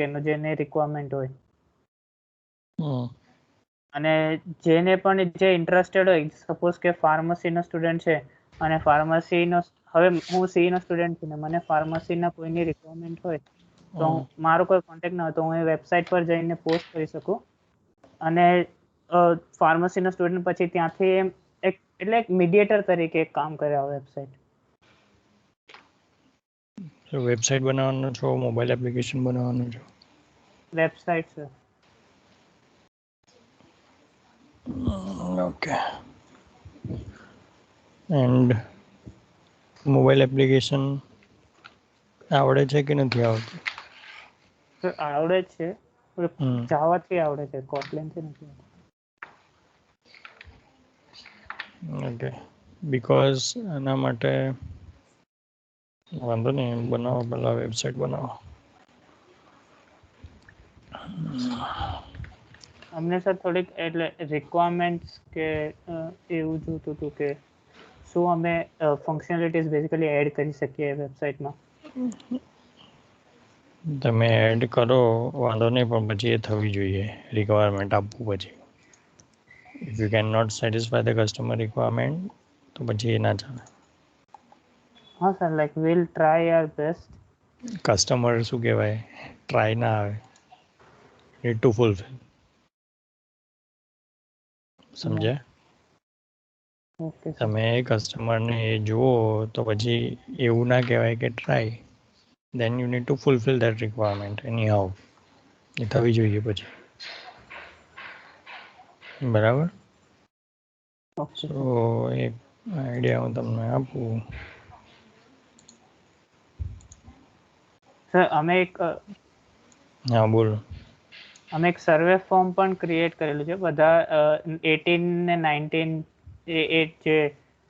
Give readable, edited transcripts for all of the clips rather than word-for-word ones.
કે જેને રિક્વાયરમેન્ટ હોય હમ. અને જેને પણ જે ઇન્ટરેસ્ટેડ હોય, સપોઝ કે ફાર્મસીનો સ્ટુડન્ટ છે અને ફાર્મસીનો હવે હું સીનો સ્ટુડન્ટ છું ને મને ફાર્મસીના કોઈની રિક્વાયરમેન્ટ હોય તો મારો કોઈ કોન્ટેક્ટ ન હોય તો હું એ વેબસાઇટ પર જઈને પોસ્ટ કરી શકું અને ફાર્મસીનો સ્ટુડન્ટ પછી ત્યાંથી એટલે એક મીડિયેટર તરીકે એક કામ કરે આ વેબસાઇટ. વેબસાઇટ બનાવવાનો છો, મોબાઈલ એપ્લિકેશન બનાવવાનો છો? વેબસાઇટ છે. ઓકે. એન્ડ મોબાઈલ એપ્લિકેશન આવડે છે કે નથી આવડતું? આવડે છે, હમ. જાવાથી આવડે છે, કોટલેનથી નથી આવડતું. ઓકે, બીકોઝ એના માટે વાંધો નહીં, બનાવો, પહેલાં વેબસાઇટ બનાવો. અમને સર થોડીક એટલે રિક્વાયરમેન્ટ્સ કે એવું જોતું હતું કે શું અમે ફંક્શનાલિટીઝ બેઝિકલી એડ કરી શકીએ વેબસાઇટમાં. તમે એડ કરો વાંધો નહીં, પણ પછી એ થવી જોઈએ રિક્વાયરમેન્ટ આપવું પછી. If you can not satisfy the customer requirement તો પછી એ ના ચાલે. હા sir, like will try our best. Customer શું કહેવાય, ટ્રાય ના આવે, નીડ ટુ ફૂલફિલ. સમજ્યા? Okay sir. તમે કસ્ટમરને એ જુઓ તો પછી એવું ના કહેવાય કે try, then you need to fulfil that requirement anyhow. એ થવી જોઈએ પછી. બરાબર? Okay so sir. એક આઈડિયા હું તમને આપું. સર અમે એક હા બોલો. અમે એક સર્વે ફોર્મ પણ ક્રિએટ કરેલું છે, બધા 18 ને 19 એ જે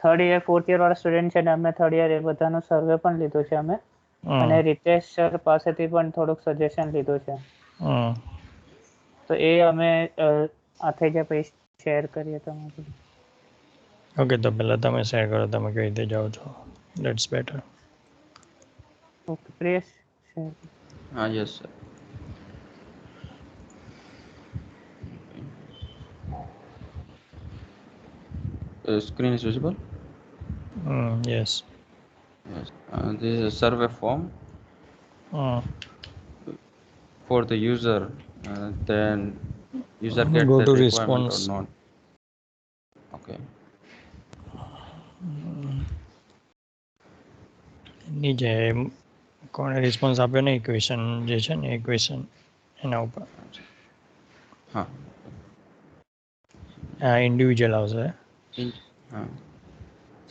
થર્ડ યર ફોર્થ યર વાળા સ્ટુડન્ટ છે ને અમે થર્ડ યર એ બધાનો સર્વે પણ લીધો છે અમે અને રીતેશ સર પાસેથી પણ થોડુંક સજેશન લીધું છે. તો એ અમે આ થઈ જાય પછી શેર કરીએ તમારી. ઓકે, તો પહેલાં તમે શેર કરો, તમે કઈ રીતે જાઓ છો, that's better. Okay, press share. Yes sir. Screen is visible. Yes. Yes. This is a survey form for the user. Then user get Go the to requirement or response. not. Okay. નીચે કોણે response આપ્યો ને equation જે છે ને equation એના ઉપર હા આ ઇન્ડિવિજ્યુઅલ આવશે. હા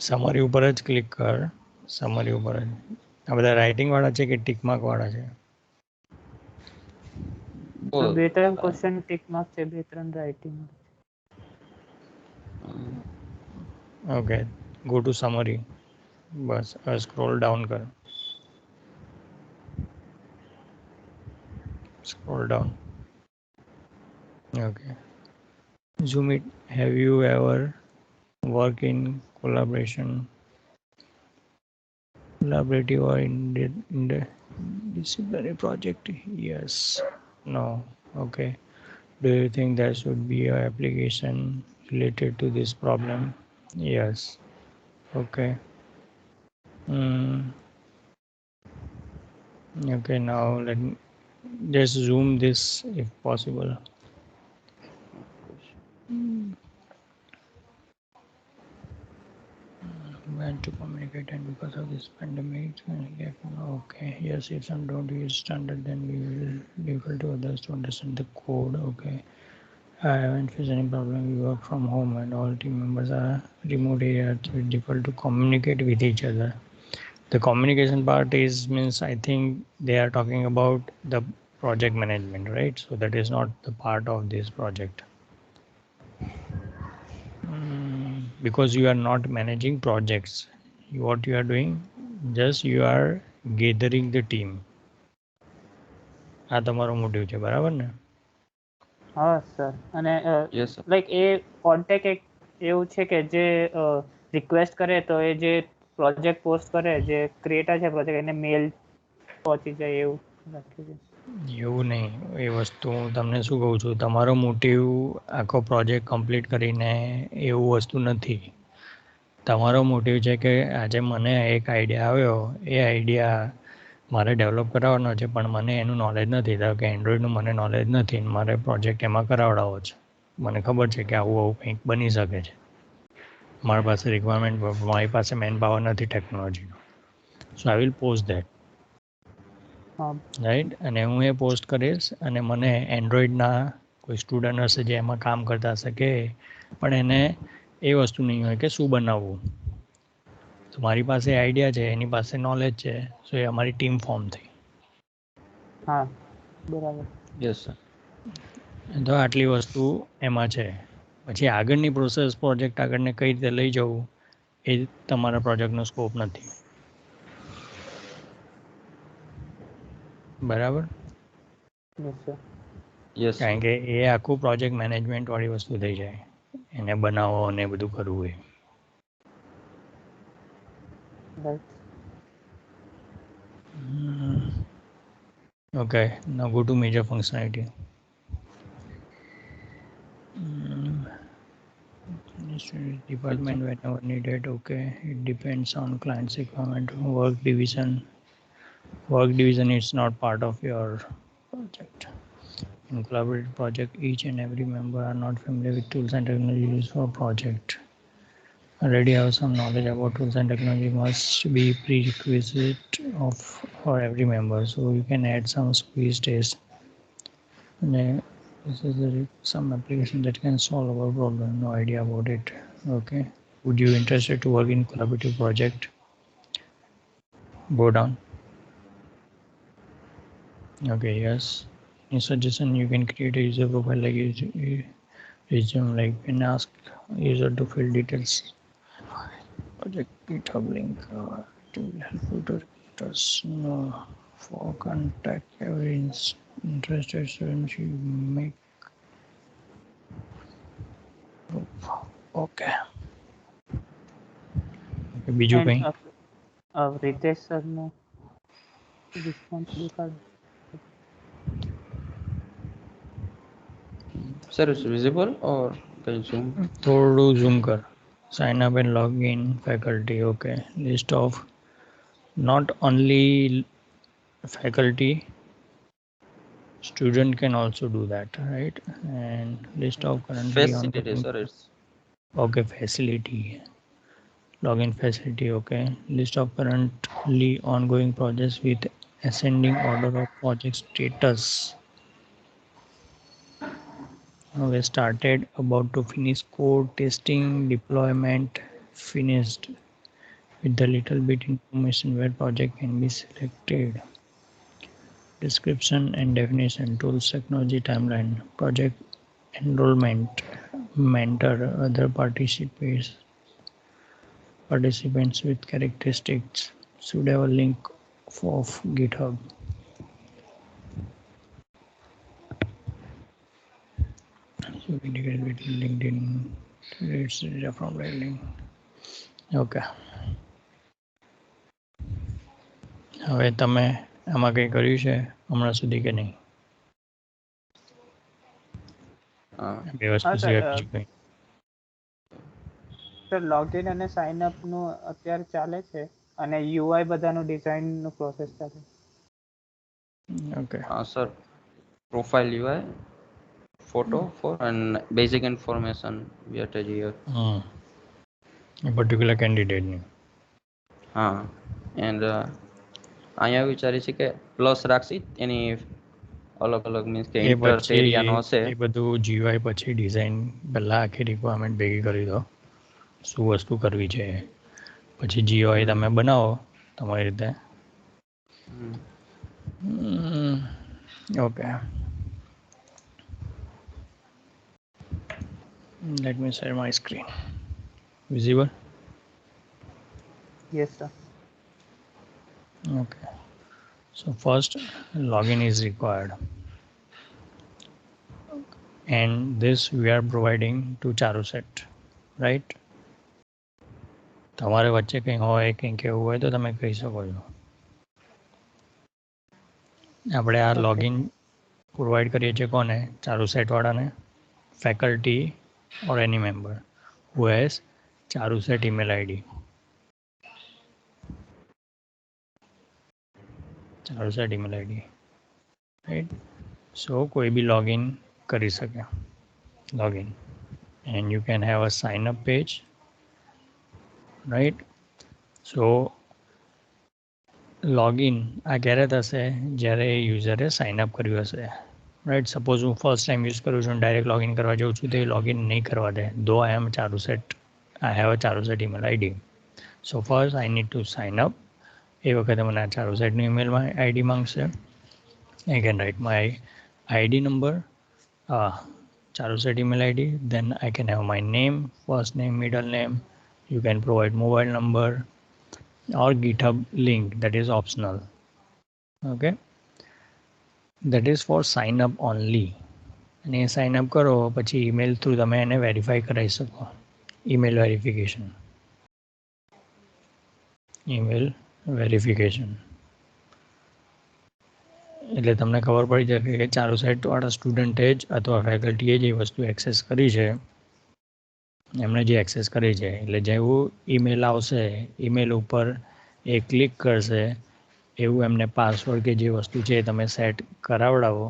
સમરી ઉપર જ ક્લિક કર. સમરી ઉપર જ આ બધા રાઇટિંગ વાળા છે કે ટિક માર્ક વાળા છે? બોલો. 2-3 ક્વેશ્ચન ટિક માર્ક છે, 2-3 writing. Okay, go to summary. Bus scroll down કર. Scroll down. Okay. Zoom it. Have you ever worked in collaborative or interdisciplinary project? Yes. No. Okay. Do you think there should be an application related to this problem? Yes. Okay. Okay, now let me just zoom this if possible. When to communicate and because of this pandemic, okay, yes, if some don't use standard, then we will difficult to others to understand the code. Okay, I haven't faced any problem. We work from home and all team members are remote areas, so it's difficult to communicate with each other. The communication part is means I think they are talking about the project management, right? So that is not the part of this project. Because you are not managing projects, what you are doing, just you are gathering the team. આ તમારો motive છે, બરાબર ને? હા sir, અને Yes sir. Like એ contact એક એવું છે કે જે રિક્વેસ્ટ કરે તો એ જે પ્રોજેક્ટ પોસ્ટ કરે જે ક્રિએટર છે પ્રોજેક્ટ એને મેલ પહોંચી જાય એવું રાખ્યું છે. એવું નહીં, એ વસ્તુ હું તમને શું કહું છું, તમારો મોટિવ આખો પ્રોજેક્ટ કમ્પ્લીટ કરીને એવું વસ્તુ નથી. તમારો મોટિવ છે કે આજે મને એક આઈડિયા આવ્યો, એ આઈડિયા મારે ડેવલપ કરાવવાનો છે, પણ મને એનું નોલેજ નથી. ધારો કે એન્ડ્રોઈડનું મને નોલેજ નથી, મારે પ્રોજેક્ટ એમાં કરાવડાવવો છે. મને ખબર છે કે આવું આવું કંઈક બની શકે છે. મારી પાસે રિક્વાયરમેન્ટ, મારી પાસે મેન પાવર નથી ટેકનોલોજીનો. સો આઈ વિલ પોસ્ટ ધેટ, હા રાઈટ. અને હું એ પોસ્ટ કરીશ, અને મને એન્ડ્રોઈડના કોઈ સ્ટુડન્ટ હશે જે એમાં કામ કરતા હશે કે, પણ એને એ વસ્તુ નહીં હોય કે શું બનાવવું. તો મારી પાસે આઈડિયા છે, એની પાસે નોલેજ છે, સો એ અમારી ટીમ ફોર્મ થઈ. હા બરાબર. Yes sir. તો આટલી વસ્તુ એમાં છે. પછી આગળની પ્રોસેસ, પ્રોજેક્ટ આગળને કઈ રીતે લઈ જવું, એ તમારા પ્રોજેક્ટનો સ્કોપ નથી. બરાબર. Yes sir. Yes sir. કારણ કે એ આખું પ્રોજેક્ટ મેનેજમેન્ટવાળી વસ્તુ થઈ જાય, એને બનાવો અને બધું કરવું એ. Right. Okay, now go to major functionality. Department whenever needed. Okay, it depends on client's requirement. Work division. Work division is not part of your project. In collaborative project, each and every member are not familiar with tools and technology used for project. Already have some knowledge about tools and technology must be prerequisite of for every member. So you can add some squeeze test. This is some application that can solve our problem. No idea about it. Okay. Would you interested to work in collaborative project? Go down. Okay. Yes. In suggestion, you can create a user profile like resume, like you can ask user to fill details. Project GitHub link to be helpful to recruiters. No, for contact every interested student you make. Okay. બીજું કંઈ? Ritesh sir નો response દેખાડો. Sir, it's visible or can you zoom? થોડું zoom કર. Sign up and log in faculty. Okay. List of not only faculty, student can also do that, right? And list of currently Facility, ongoing. sir. It's Okay, facility. Login facility. Okay. List of currently ongoing projects with ascending order of project status. We started, about to finish, code testing, deployment finished, with the little bit information where project can be selected. Description and definition, tools, technology, timeline, project enrollment, mentor, other participants with characteristics, should have a link of GitHub. So integrate with LinkedIn, it's data from LinkedIn. Okay. હવે તમે આમાં કંઈ કર્યું છે હમણાં સુધી કે નહીં? બે વસ્તુ હા સિવાય સર. બીજું કંઈ? સર લોગિન અને સાઇન અપ નું અત્યારે ચાલે છે અને યુઆઈ બધાનું ડિઝાઇન નું પ્રોસેસ ચાલે. Okay. sir, profile UI, photo for and basic information we are telling here. Particular કેન્ડિડેટની. And અહીંયા વિચારી છે કે પ્લસ રાખશી એની અલગ અલગ મીન્સ કે એ ઇન્ટરેસ્ટ એરિયાનો હશે. એ બધું જીવાય પછી ડિઝાઇન પહેલાં આખી રિક્વાયરમેન્ટ ભેગી કરી દો, શું વસ્તુ કરવી છે, પછી જીવાય તમે બનાવો તમારી રીતે. Okay. Let me share my screen. Visible? Yes sir. Okay. So first login is required. And this we are providing to Charuset, right? તમારે વચ્ચે કંઈ હોય કંઈ કહેવું હોય તો તમે કહી શકો છો. આપણે આ Okay. લોગિન પ્રોવાઈડ કરીએ છીએ કોને? ચાલુ સેટવાળાને, faculty or any member who has Charusat email ID. Charusat email ID, right? So કોઈ બી લોગિન કરી શકે, login, and you can have a sign up page, right? So login આ ક્યારે થશે? જ્યારે યુઝરે સાઇન અપ કર્યું હશે, રાઈટ? સપોઝ હું ફર્સ્ટ ટાઈમ યુઝ કરું છું, ડાયરેક્ટ લોગિન કરવા જાઉં છું, તો એ લોગિન નહીં કરવા દે, ધો આઈ એમ ચાલુ set, I have a Charusat email ID. So first I need to sign up. એ વખતે મને આ ચાલુ સેટની ઈમેલમાં આઈડી માંગશે. I can write my ID number, Charusat email ID, then I can have my name, first name, middle name. You can provide mobile number or GitHub link, that is optional. Okay, that is for sign up only. અને એ sign up કરો પછી email through તમે એને verify કરાવી શકો, email verification, email verification. એટલે તમને ખબર પડી જશે કે ચાલુ સેટવાળા સ્ટુડન્ટે જ અથવા ફેકલ્ટીએ જે વસ્તુ એક્સેસ કરી છે, એમણે જે એક્સેસ કરી છે. એટલે જેવું ઈમેલ આવશે, ઈમેલ ઉપર એ ક્લિક કરશે, એવું એમને પાસવર્ડ કે જે વસ્તુ છે એ તમે સેટ કરાવડાવો,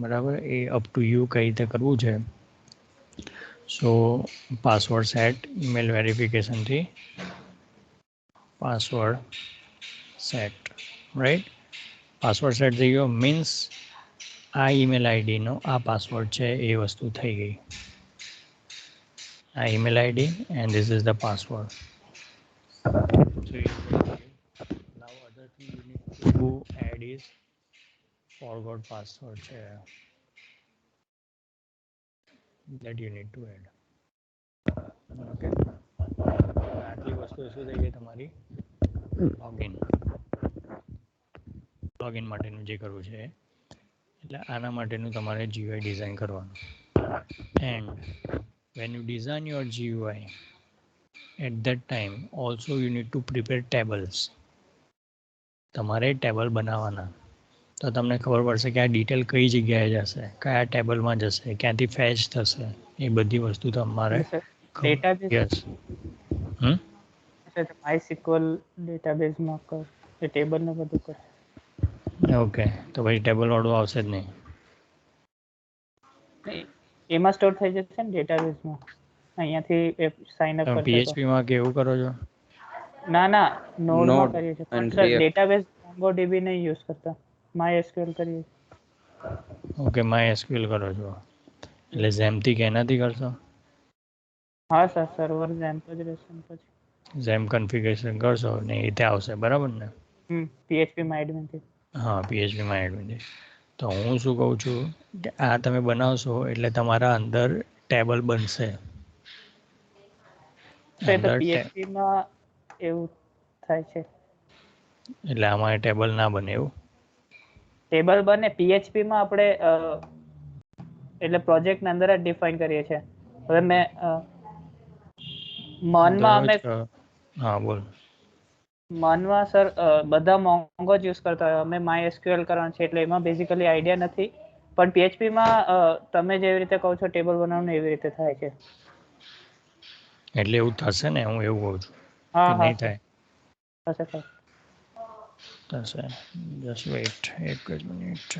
બરાબર? એ અપ ટુ યુ કઈ રીતે કરવું છે. સો પાસવર્ડ સેટ ઈમેલ વેરિફિકેશનથી password set, right? Password set થઈ ગયો મીન્સ આ ઈમેલ આઈડીનો આ પાસવર્ડ છે, એ વસ્તુ થઈ ગઈ. આ email ID and this is the password. So now other thing you need to add is forgot password share, that you need to add. Okay, આટલી વસ્તુ શું થઈ ગઈ તમારી? લોગિન માટેનું જે કરવું છે, એટલે આના માટેનું તમારે GUI ડિઝાઇન કરવાનું. And when you design your GUI, at that time also you need to prepare tables. તમારે ટેબલ બનાવવાના, તો તમને ખબર પડશે કે આ ડિટેલ કઈ જગ્યાએ જશે, કયા ટેબલમાં જશે, ક્યાંથી ફેચ થશે, એ બધી વસ્તુ તમારે ડેટાબેઝ યસ. MySQL ડેટાબેઝમાં કર એ ટેબલ ને બધું કર. ઓકે, તો પછી ટેબલ વાળું આવશે જ નહીં. એમાં સ્ટોર થઈ જશે ને ડેટાબેઝમાં, અહીંયાથી સાઇન અપ કરશે તો. PHPમાં કેવું કરો છો? ના નોડમાં Node કરીએ છીએ, and પણ સર React. ડેટાબેઝ MongoDB નહીં યુઝ કરતા, MySQL કરીએ. ઓકે, MySQL કરો છો, એટલે ઝેમથી કે એનાથી કરશો? હા સર, સર્વર જેમ જ રહેશે ને પછી. ઝેમ કન્ફિગરેશન કરશો ને એ રીતે આવશે, બરાબર ને? PHP માં એડમિનથી. હા, PHPમાં એડમિન. તો હું શું કહું છું કે આ તમે બનાવશો એટલે તમારા અંદર ટેબલ બનશે. તો એ તો અંદર PHP માં એવું થાય છે. એટલે આમાં ટેબલ ના બને એવું? ટેબલ બને PHP માં આપણે એટલે પ્રોજેક્ટ ની અંદર જ ડિફાઇન કરીએ છીએ. હવે મેં મનમાં અમે હા બોલ. મનમાં સર બધા મોંગો જ યુઝ કરતા હોય, અમે MySQL કરવાનું છે એટલે એમાં બેઝિકલી આઈડિયા નથી. પણ PHP માં તમે જેવી રીતે કહો છો ટેબલ બનાવવાનું એવી રીતે થાય છે. એટલે એવું થશે ને, હું એવું કહું છું હા કે હા નહીં થાય? થશે સર. થશે, જસ્ટ વેઇટ, એક જ મિનિટ.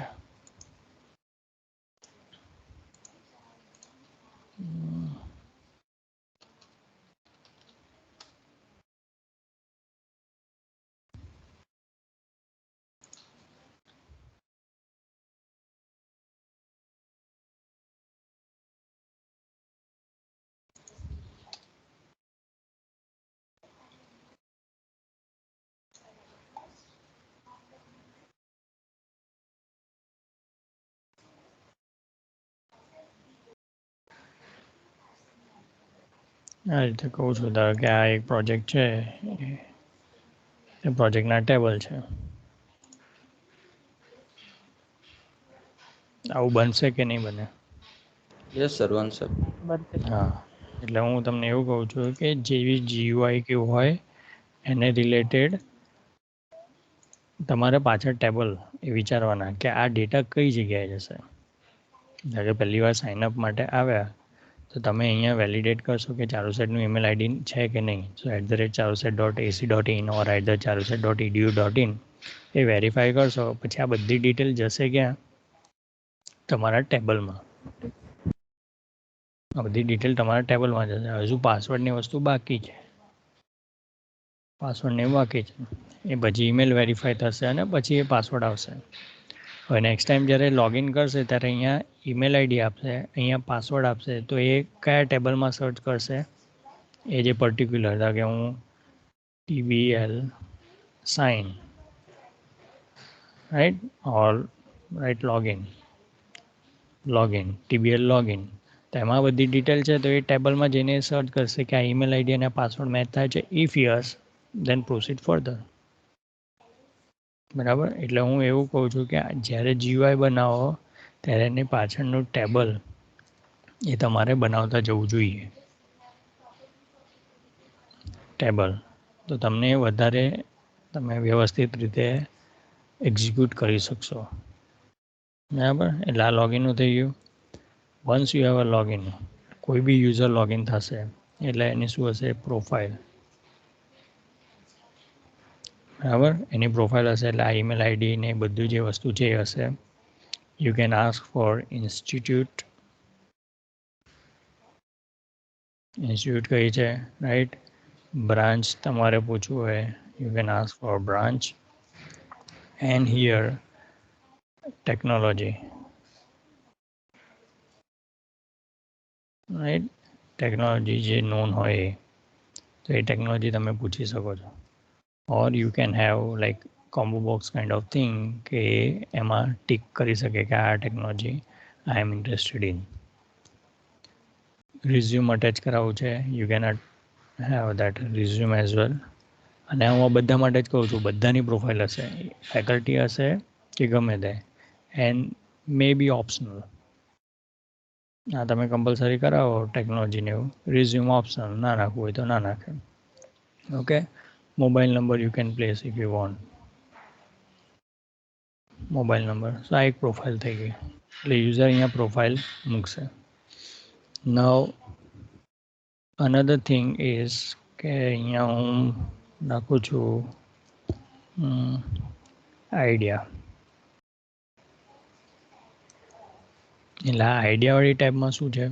આ રીતે કહું છું, ધારો કે આ એક પ્રોજેક્ટ છે, એ પ્રોજેક્ટના ટેબલ છે. આવું બનશે કે નહીં બને? Yes sir, one sir. બનશે. હા, એટલે હું તમને એવું કહું છું કે જેવી GUI કેવું હોય એને રિલેટેડ તમારે પાછળ ટેબલ એ વિચારવાના કે આ ડેટા કઈ જગ્યાએ જશે. ધારો કે પહેલી વાર સાઇનઅપ માટે આવ્યા તો તમે અહીંયા વેલિડેટ કરશો કે ચારુસેટનું ઈમેલ આઈડી છે કે નહીં. સો @charuset.ac.in ઓર @charuset.edu.in એ વેરીફાઈ કરશો. પછી આ બધી ડિટેલ જશે ક્યાં? તમારા ટેબલમાં. આ બધી ડિટેલ તમારા ટેબલમાં જશે. હજુ પાસવર્ડની વસ્તુ બાકી છે. પાસવર્ડને બાકી છે એ પછી ઈમેલ વેરીફાઈ થશે અને પછી એ પાસવર્ડ આવશે. હવે નેક્સ્ટ ટાઈમ જ્યારે લોગિન કરશે ત્યારે અહીંયા ઈમેલ આઈડી આપશે, અહીંયા પાસવર્ડ આપશે. તો એ કયા ટેબલમાં સર્ચ કરશે? એ જે પર્ટિક્યુલર હતા કે હું TBL sign right or right login TBL login. તો એમાં બધી ડિટેલ છે. તો એ ટેબલમાં જઈને સર્ચ કરશે કે આ ઈમેલ આઈડી અને પાસવર્ડ મેચ થાય છે. If yes then proceed further. બરાબર. એટલે હું એવું કહું છું કે જ્યારે GUI બનાવો ત્યારે એની પાછળનું ટેબલ એ તમારે બનાવતા જવું જોઈએ. ટેબલ તો તમને વધારે તમે વ્યવસ્થિત રીતે એક્ઝિક્યુટ કરી શકશો. બરાબર. એટલે આ લોગિનનું થઈ ગયું. Once you have a login, કોઈ બી યુઝર લોગિન થશે એટલે એની શું હશે? પ્રોફાઇલ. બરાબર. એની પ્રોફાઇલ હશે એટલે આ ઈમેલ આઈડી ને બધું જે વસ્તુ છે એ હશે. You can ask for institute કઈ છે રાઈટ. બ્રાન્ચ તમારે પૂછવું હોય you can ask for branch and here technology right. Technology જે નોન હોય તો એ ટેકનોલોજી તમે પૂછી શકો છો. Or you can have like combo box kind of thing કે એમાં ટિક કરી શકે કે આ technology I am interested in. Resume attach કરાવવું છે you can have that resume as well. અને હું આ બધા માટે જ કહું છું બધાની પ્રોફાઇલ હશે, ફેકલ્ટી હશે કે ગમે તે, એન્ડ મે બી ઓપ્શનલ. હા તમે કમ્પલસરી કરાવો ટેકનોલોજીને એવું. રિઝ્યુમ ઓપ્શનલ, ના નાખવું હોય તો ના નાખે. Okay. Mobile number you can place if you want. Mobile number. So આ એક પ્રોફાઇલ થઈ ગઈ. એટલે યુઝર અહીંયા પ્રોફાઇલ મૂકશે. નાઉ અનધર થિંગ ઇઝ કે અહીંયા હું નાખું છું આઈડિયા. એટલે આ આઈડિયાવાળી ટાઈપમાં શું છે?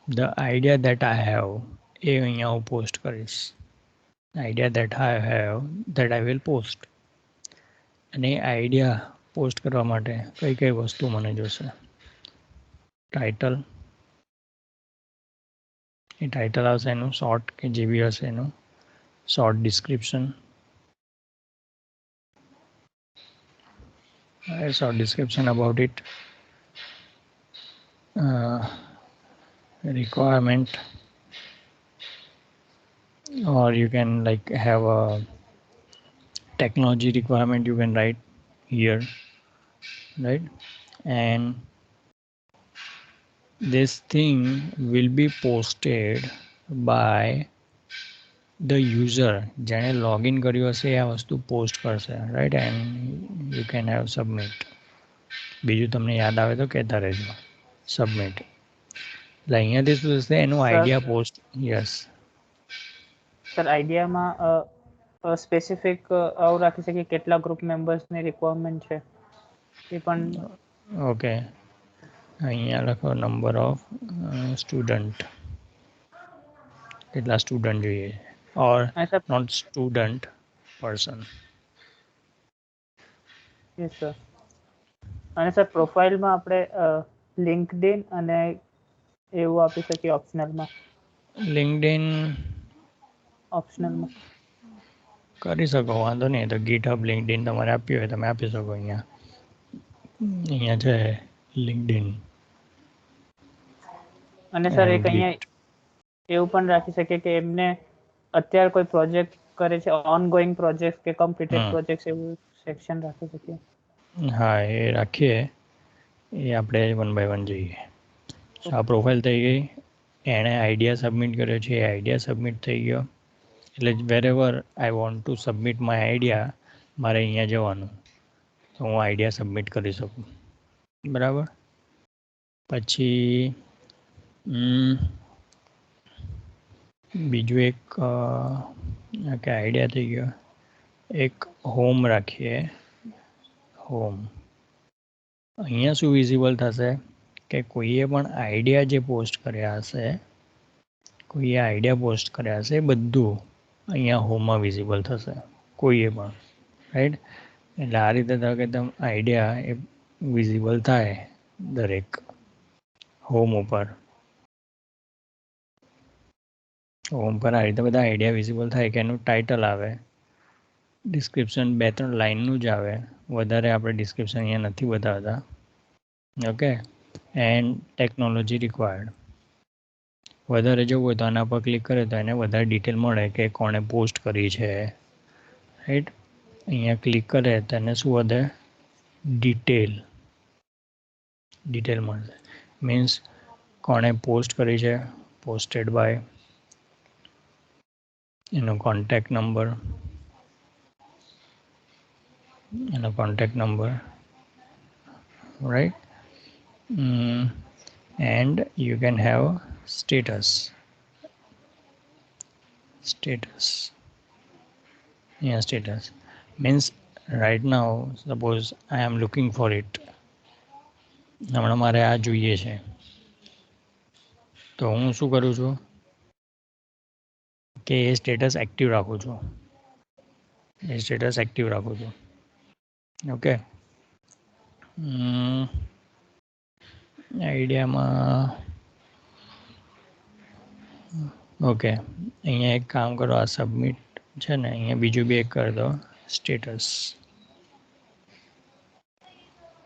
The idea that I have a અહીંયા હું પોસ્ટ કરીશ. Idea that I have that I will post. અને એ આઈડિયા પોસ્ટ કરવા માટે કઈ કઈ વસ્તુ મને જોશે? ટાઇટલ. એ ટાઇટલ આવશે એનું શોર્ટ કે જે બી હશે એનું short description. short description about it, requirement, or you can like have a technology requirement you can write here, right? And this thing will be posted by the user જેણે login કર્યું હશે આ વસ્તુ post કરશે right. And you can have submit. બીજું તમને યાદ આવે તો કહેતા રહેજો. સબમિટ એટલે અહીંયાથી શું થશે? એનું આઈડિયા પોસ્ટ. યસ સર આઈડિયામાં સ્પેસિફિક આવું રાખી શકીએ કેટલા ગ્રુપ મેમ્બર્સની રિક્વાયરમેન્ટ છે એ પણ. ઓકે. અહીંયા લખો નંબર ઓફ સ્ટુડન્ટ. કેટલા સ્ટુડન્ટ જોઈએ or not student person. Yes sir. અને સર પ્રોફાઇલમાં આપણે લિંક્ડઇન અને એવું આપી શકીએ ઓપ્શનલમાં. લિંક્ડઇન ઓપ્શનલમાં કરી શકો, વાંધો નહીં. તો ગીટહબ લિંક્ડઇન તમારે આપ્યું હોય તમે આપી શકો. અહીંયા છે લિંક્ડઇન. અને સર એક અહીંયા એવું પણ રાખી શકીએ કે એમને અત્યારે કોઈ પ્રોજેક્ટ કરે છે, ઓન ગોઈંગ પ્રોજેક્ટ કે કમ્પ્લીટેડ પ્રોજેક્ટ એવું સેક્શન રાખી શકીએ. હા એ રાખીએ. એ આપણે વન બાય વન જોઈએ. આ પ્રોફાઇલ થઈ ગઈ. એણે આઈડિયા સબમિટ કર્યો છે, એ આઈડિયા સબમિટ થઈ ગયો. એટલે wherever I want to submit my idea મારે અહીંયા જવાનું, તો હું આઈડિયા સબમિટ કરી શકું. બરાબર. પછી બીજું એક કે આઈડિયા થઈ ગયો. એક હોમ રાખીએ. હોમ અહીંયા શું વિઝિબલ થશે કે કોઈએ પણ આઈડિયા જે પોસ્ટ કર્યા હશે, કોઈએ આઈડિયા પોસ્ટ કર્યા હશે, બધું અહીંયા હોમમાં વિઝિબલ થશે કોઈએ પણ, રાઈટ. એટલે આ રીતે ધારો કે તમે આઈડિયા એ વિઝિબલ થાય દરેક હોમ ઉપર. હોમ પર આ રીતે બધા આઈડિયા વિઝિબલ થાય કે એનું ટાઇટલ આવે, ડિસ્ક્રિપ્શન 2-3 લાઇનનું જ આવે, વધારે આપણે ડિસ્ક્રિપ્શન અહીંયા નથી બતાવતા. ઓકે. And technology required. વધારે જવું હોય તો આના પર ક્લિક કરે તો એને વધારે ડિટેલ મળે કે કોણે પોસ્ટ કરી છે, રાઈટ. અહીંયા ક્લિક કરે તો એને શું વધે? ડિટેલ મળશે. મીન્સ કોણે પોસ્ટ કરી છે, પોસ્ટેડ બાય, એનો contact number, right. And you can have status. Yeah, status means right now suppose I am looking for it. હમણાં મારે આ જોઈએ છે, તો હું શું કરું છું કે એ સ્ટેટસ એક્ટિવ રાખું છું. ઓકે. આઈડિયામાં ઓકે. અહીંયા એક કામ કરો, આ સબમિટ છે ને, અહીંયા બીજું બી એક કરી દો, સ્ટેટસ.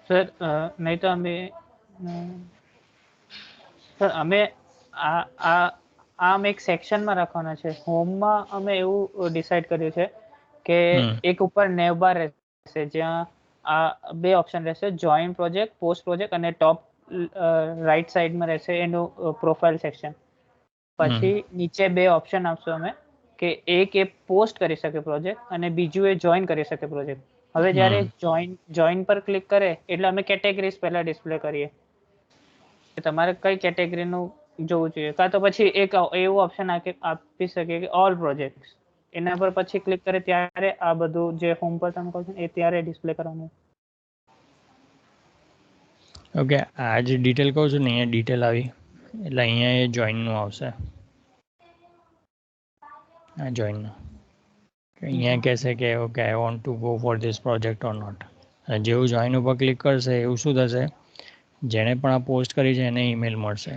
સર નહીં તો અમે આમ એક સેક્શનમાં રાખવાના છે. હોમમાં અમે એવું ડિસાઈડ કર્યું છે કે એક ઉપર નેવ બાર રહેશે, જ્યાં આ 2 ઓપ્શન રહેશે, જોઈન પ્રોજેક્ટ, પોસ્ટ પ્રોજેક્ટ, અને ટોપ રાઈટ સાઈડમાં રહેશે એનું પ્રોફાઇલ સેક્શન. પછી નીચે 2 ઓપ્શન આપશું અમે કે એક એ પોસ્ટ કરી શકે પ્રોજેક્ટ અને બીજું એ જોઈન કરી શકે પ્રોજેક્ટ. હવે જ્યારે જોઈન પર ક્લિક કરે એટલે અમે કેટેગરીઝ પહેલા ડિસ્પ્લે કરીએ કે તમારે કઈ કેટેગરીનું જોવું જોઈએ, કાં તો પછી એક એવું ઓપ્શન આપી શકે કે ઓલ પ્રોજેક્ટ્સ. એના પર પછી ક્લિક કરે ત્યારે આ બધું જે હોમ પર તમે કહો છો એ ત્યારે ડિસ્પ્લે કરવાનું. ઓકે. આ જે ડિટેલ કહું છું ને, અહીંયા ડિટેલ આવી એટલે અહીંયા એ જોઈનનું આવશે. આ જોઈનનું અહીંયા કહેશે કે okay I want to go for this project or not. જેવું જોઈન ઉપર ક્લિક કરશે એવું શું થશે, જેણે પણ આ પોસ્ટ કરી છે એને ઈમેલ મળશે.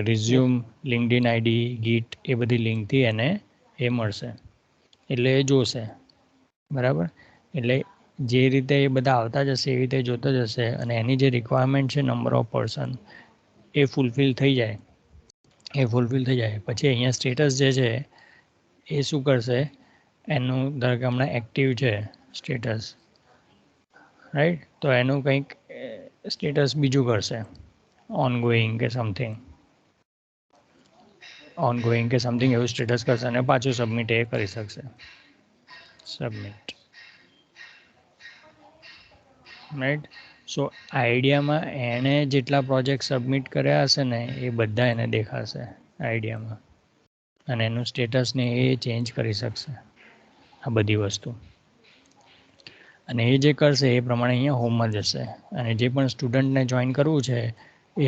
રિઝ્યુમ, લિંક્ડઇન આઈડી, ગીટ, એ બધી લિંકથી એને એ મળશે, એટલે એ જોશે. બરાબર. એટલે જે રીતે એ બધા આવતા જશે એવી રીતે જોતો જશે, અને એની જે રિક્વાયરમેન્ટ છે, number of person, A fulfil થઈ જાય. પછી અહીંયા સ્ટેટસ જે છે એ શું કરશે, એનું ધારો કે હમણાં એક્ટિવ છે સ્ટેટસ, રાઈટ. તો એનું કંઈક સ્ટેટસ બીજું કરશે, ઓનગોઈંગ કે સમથિંગ એવું સ્ટેટસ કરશે અને પાછું સબમિટ એ કરી શકશે. Submit, right. સો આઈડિયામાં એણે જેટલા પ્રોજેક્ટ સબમિટ કર્યા હશે ને એ બધા એને દેખાશે આઈડિયામાં, અને એનું સ્ટેટસને એ ચેન્જ કરી શકશે આ બધી વસ્તુ. અને એ જે કરશે એ પ્રમાણે અહીંયા હોમમાં જશે, અને જે પણ સ્ટુડન્ટને જોઈન કરવું છે એ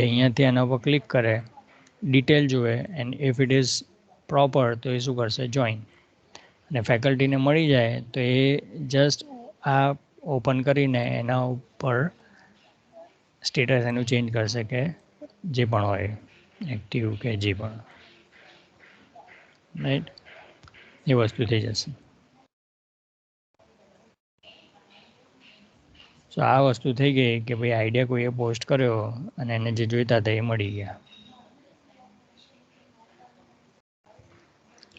અહીંયાથી એના પર ક્લિક કરે, ડિટેલ જુએ, and if it is proper તો એ શું કરશે, જોઈન. અને ફેકલ્ટીને મળી જાય તો એ જસ્ટ આ ઓપન કરીને એના ઉપર સ્ટેટસ એનું ચેન્જ કરશે કે જે પણ હોય એક્ટિવ કે જે પણ, રાઈટ. એ વસ્તુ થઈ જશે. સો આ વસ્તુ થઈ ગઈ કે ભાઈ આઈડિયા કોઈએ પોસ્ટ કર્યો અને એને જે જોઈતા હતા એ મળી ગયા.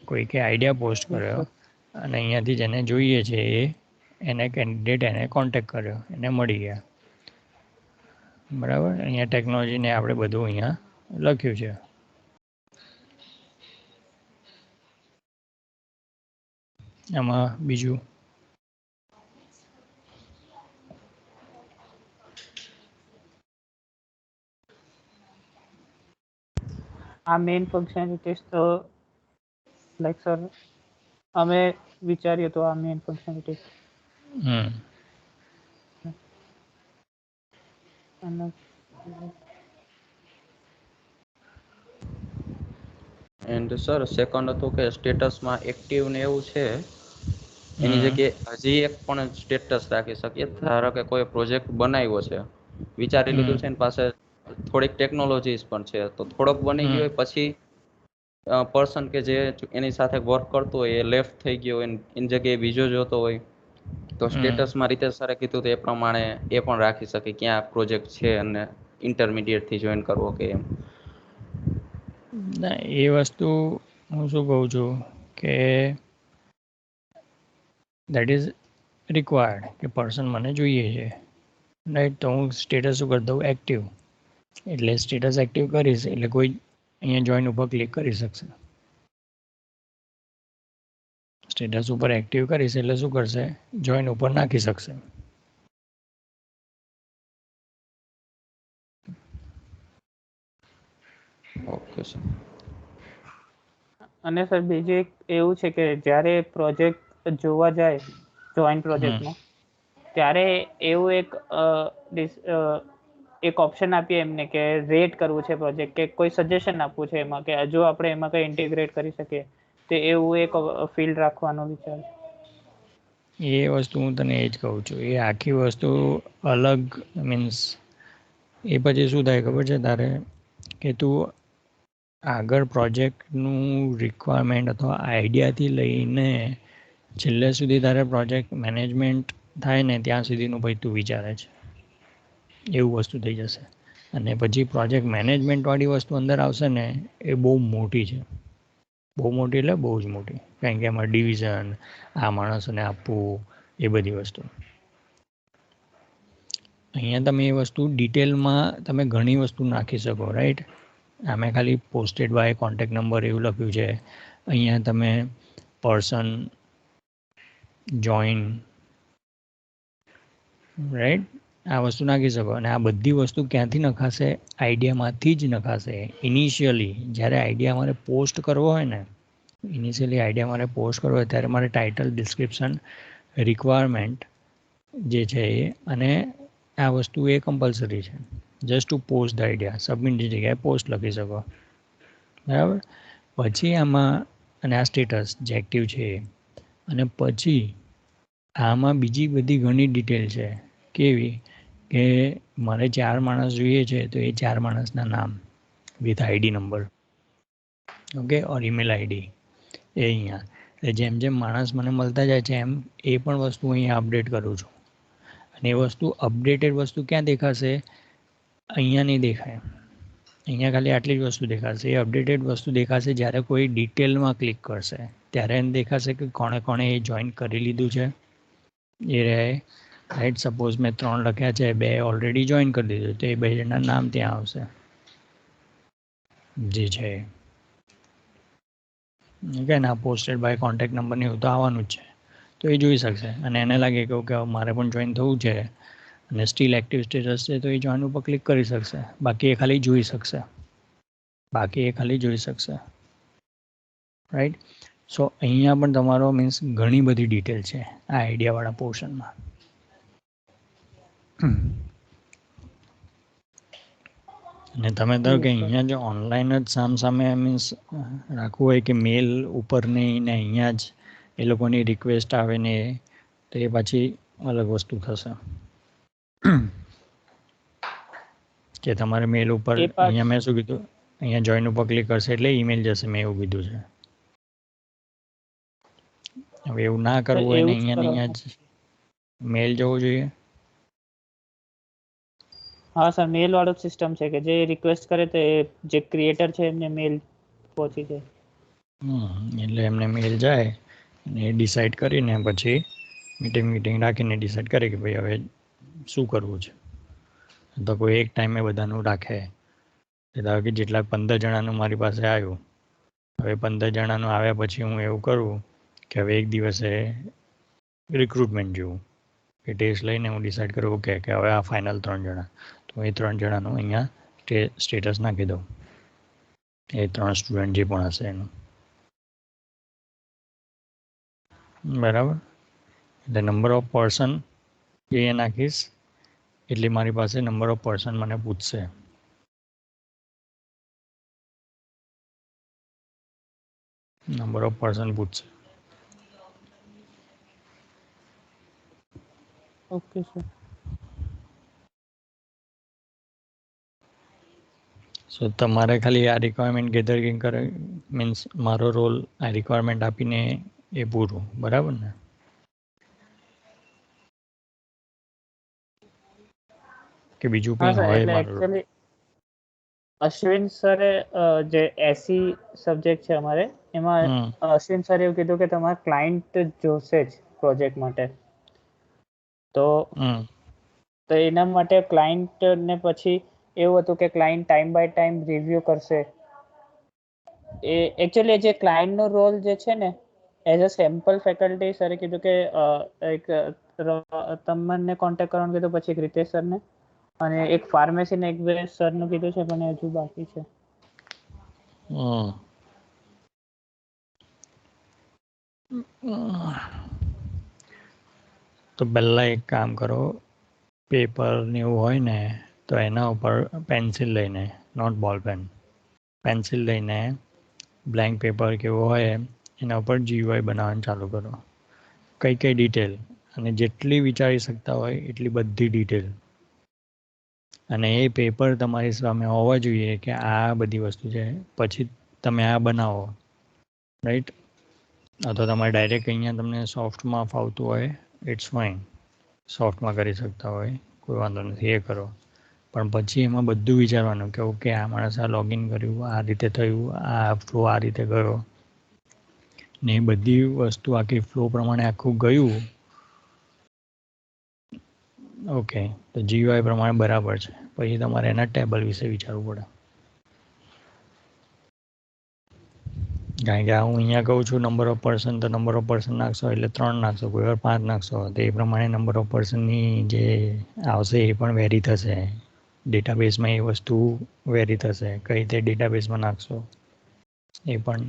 કોઈકે આઈડિયા પોસ્ટ કર્યો અને અહીંયાથી જેને જોઈએ છે એને કેન્ડિડેટ એને કોન્ટેક્ટ કર્યો, એને મળી ગયા. બરાબર. અહીંયા ટેકનોલોજીને આપણે બધું અહીંયા લખ્યું છે. આમાં બીજું આ મેઇન ફંક્શનાલિટીઝ તો લાઈક સર અમે વિચાર્યું તો આ મેઇન ફંક્શનાલિટીઝ હમ અને એન્ડ સર સેકન્ડ હતું કે સ્ટેટસમાં એક્ટિવ ને એવું છે એની જગ્યાએ હજી એક પણ સ્ટેટસ રાખી શકીએ. ધારો કે કોઈ પ્રોજેક્ટ બનાવ્યો છે, વિચારી લીધું છે, એની પાસે થોડીક ટેકનોલોજીસ પણ છે, તો થોડોક બની ગયો હોય પછી પર્સન કે જે એની સાથે વર્ક કરતો હોય એ લેફ્ટ થઈ ગયો હોય એની જગ્યાએ બીજો જોતો હોય તો સ્ટેટસમાં રીતે સરે કીધું તો એ પ્રમાણે એ પણ રાખી શકે ક્યાં પ્રોજેક્ટ છે અને ઇન્ટરમીડિયેટ થી જોઈન કરવો કે એમ. ના એ વસ્તુ હું શું કહું છું કે દેટ ઇઝ રિક્વાયર્ડ કે પર્સન મને જોઈએ છે, રાઈટ. તો હું સ્ટેટસ શું કરી દઉં એક્ટિવ, એટલે સ્ટેટસ એક્ટિવ કરીશ એટલે કોઈ અહીંયા જોઈન ઉપર ક્લિક કરી શકશે. સ્ટેટસ ઉપર એક્ટિવ કરીશ એટલે શું કરશે, જોઈન ઉપર નાખી શકશે. Okay sir. અને સર બીજું એક એવું છે કે જ્યારે પ્રોજેક્ટ જોવા જાય જોઈન્ટ પ્રોજેક્ટમાં ત્યારે એવું એક ઓપ્શન આપીએ એમને કે રેટ કરવું છે પ્રોજેક્ટ કે કોઈ સજેશન આપવું છે એમાં કે હજુ આપણે એમાં કંઈ ઇન્ટિગ્રેટ કરી શકીએ, તો એવું એક ફિલ્ડ રાખવાનો વિચાર છે. એ વસ્તુ હું તને એ જ કહું છું, એ આખી વસ્તુ અલગ મીન્સ એ પછી શું થાય ખબર છે તારે કે તું આગળ પ્રોજેક્ટનું રિક્વાયરમેન્ટ અથવા આઈડિયાથી લઈને છેલ્લે સુધી તારે પ્રોજેક્ટ મેનેજમેન્ટ થાય ને ત્યાં સુધીનું પછી તું વિચારે છે, એવું વસ્તુ થઈ જશે. અને પછી પ્રોજેક્ટ મેનેજમેન્ટવાળી વસ્તુ અંદર આવશે ને એ બહુ મોટી છે, બહુ મોટી એટલે બહુ જ મોટી, કારણ કે એમાં ડિવિઝન, આ માણસોને આપવું, એ બધી વસ્તુ. અહીંયા તમે એ વસ્તુ ડિટેલમાં તમે ઘણી વસ્તુ નાખી શકો, રાઈટ. આમે ખાલી પોસ્ટેડ બાય કોન્ટેક્ટ નંબર એવું લખ્યું છે. અહીંયા તમે પર્સન જોઈન, રાઈટ, આ વસ્તુ નાખી શકો. અને આ બધી વસ્તુ ક્યાંથી નખાશે, આઈડિયામાંથી જ નખાશે. ઇનિશિયલી જ્યારે આઈડિયા મારે પોસ્ટ કરવો હોય ને, આઈડિયા મારે પોસ્ટ કરવો હોય ત્યારે મારે ટાઇટલ, ડિસ્ક્રિપ્શન, રિક્વાયરમેન્ટ જે છે એ, અને આ વસ્તુ એ કમ્પલસરી છે. Just to post the idea, સબમિટની જગ્યાએ પોસ્ટ લખી શકો, બરાબર. પછી આમાં અને આ સ્ટેટસ જે એક્ટિવ છે અને પછી આમાં બીજી બધી ઘણી ડિટેલ છે. કેવી કે મારે 4 માણસ જોઈએ છે, તો એ 4 માણસના નામ with ID number, okay, or email ID એ અહીંયા જેમ જેમ માણસ મને મળતા જાય છે એમ એ પણ વસ્તુ અહીંયા અપડેટ કરું છું. અને એ વસ્તુ અપડેટેડ વસ્તુ ક્યાં દેખાશે, અહીંયા નહીં દેખાય. અહીંયા ખાલી આટલી જ વસ્તુ દેખાશે. એ અપડેટેડ વસ્તુ દેખાશે જ્યારે કોઈ ડિટેલમાં ક્લિક કરશે, ત્યારે એને દેખાશે કે કોણે કોણે એ જોઈન કરી લીધું છે એ રહે, રાઈટ. સપોઝ મેં 3 લખ્યા છે, 2 ઓલરેડી જોઈન કરી દીધું, તો એ 2 જણના નામ ત્યાં આવશે જે છે. ઓકે, ના પોસ્ટેડ બાય કોન્ટેક્ટ નંબર ને એવું તો આવવાનું જ છે, તો એ જોઈ શકશે. અને એને લાગે કે મારે પણ જોઈન થવું છે અને સ્ટીલ એક્ટિવ સ્ટેટસ છે, તો એ જોઈન ઉપર ક્લિક કરી શકશે. બાકી એ ખાલી જોઈ શકશે, રાઈટ. સો અહીંયા પણ તમારો મીન્સ ઘણી બધી ડિટેલ છે આ આઈડિયાવાળા પોર્શનમાં. અને તમે ધારો કે અહીંયા જો ઓનલાઈન જ સામે મીન્સ રાખવું હોય કે મેલ ઉપર નહીં ને અહીંયા જ એ લોકોની રિક્વેસ્ટ આવે ને, તો એ પાછી અલગ વસ્તુ થશે કે તમારે મેલ ઉપર અહીંયા મેં શું કીધું, અહીંયા જોઈન ઉપર ક્લિક કરશે એટલે ઈમેલ જશે, મેં એવું કીધું છે. હવે એવું ના કરવું હોય ને અહીંયા જ મેલ જવું જોઈએ. હા સર, મેલ વાળો સિસ્ટમ છે કે જે રિક્વેસ્ટ કરે તો એ જે ક્રિએટર છે એમને મેલ પહોંચી જાય. એટલે એમને મેલ જાય અને એ ડિસાઈડ કરીને પછી મીટિંગ રાખીને ડિસાઈડ કરે કે ભાઈ હવે શું કરવું છે. તો કોઈ એક ટાઈમે બધાનું રાખે, ધારો કે જેટલા 15 જણાનું મારી પાસે આવ્યું, હવે 15 જણાનું આવ્યા પછી હું એવું કરું કે હવે એક દિવસે રિક્રુટમેન્ટ જેવું કે ટેસ્ટ લઈને હું ડિસાઈડ કરું ઓકે કે હવે આ ફાઇનલ 3 જણા, તો એ 3 જણાનું અહીંયા સ્ટેટસ નાખી દઉં. એ 3 સ્ટુડન્ટ જે પણ હશે એનું, બરાબર. એટલે નંબર ઓફ પર્સન એ નાખીશ એટલે મારી પાસે નંબર ઓફ પર્સન મને પૂછશે. નંબર ઓફ પર્સન પૂછશે. Okay sir. સો તમારે ખાલી આ રિક્વાયરમેન્ટ ગેધરિંગ કરે, મીન્સ મારો રોલ આ રિક્વાયરમેન્ટ આપીને એ પૂરું, બરાબર ને? કે બીજું હા કંઈ સર, હોય એટલે મારો રોલ? એકચ્યુઅલી અશ્વિન સરે જે એસી સબ્જેક્ટ છે અમારે એમાં અશ્વિન સર એવું કીધું કે તમારે ક્લાયન્ટ જોશે જ પ્રોજેક્ટ માટે. તો એના માટે ક્લાયન્ટ ને પછી એવું હતું કે client time by time review કરશે. એ એકચ્યુઅલી જે ક્લાયન્ટનો રોલ જે છે ને, એઝ અ સેમ્પલ ફેકલ્ટી સરે કીધું કે એક તમને કોન્ટેક્ટ કરવાનું કીધું, પછી એક રીતેશ સરને, અને એક ફાર્મસી ને એક બે સરનું કીધું છે પણ હજુ બાકી છે. તો પહેલાં એક કામ કરો, પેપર ને એવું હોય ને તો એના ઉપર પેન્સિલ લઈને, નોટ બોલ પેન, પેન્સિલ લઈને બ્લેન્ક પેપર કેવું હોય એના ઉપર GUI બનાવવાનું ચાલુ કરો. કઈ ડિટેલ, અને જેટલી વિચારી શકતા હોય એટલી બધી ડિટેલ. અને એ પેપર તમારી સામે હોવા જોઈએ કે આ બધી વસ્તુ છે, પછી તમે આ બનાવો, રાઈટ? અથવા તમારે ડાયરેક્ટ અહીંયા તમને સોફ્ટમાં ફાવતું હોય, ઇટ્સ ફાઇન, સોફ્ટમાં કરી શકતા હોય, કોઈ વાંધો નથી, એ કરો. પણ પછી એમાં બધું વિચારવાનું કે ઓકે આ માણસ આ લોગિન કર્યું, આ રીતે થયું, આ ફ્લો આ રીતે ગયો, ને એ બધી વસ્તુ આખી ફ્લો પ્રમાણે આખું ગયું, ઓકે, તો GUI પ્રમાણે બરાબર છે. પછી તમારે એના ટેબલ વિશે વિચારવું પડે. કારણ કે હું અહીંયા કહું છું નંબર ઓફ પર્સન, તો નંબર ઓફ પર્સન નાખશો એટલે 3 નાખશો, કોઈ વાર 5 નાખશો, તો એ પ્રમાણે નંબર ઓફ પર્સનની જે આવશે એ પણ વેરી થશે. ડેટાબેઝમાં એ વસ્તુ વેરી થશે. કઈ રીતે ડેટાબેઝમાં નાખશો એ પણ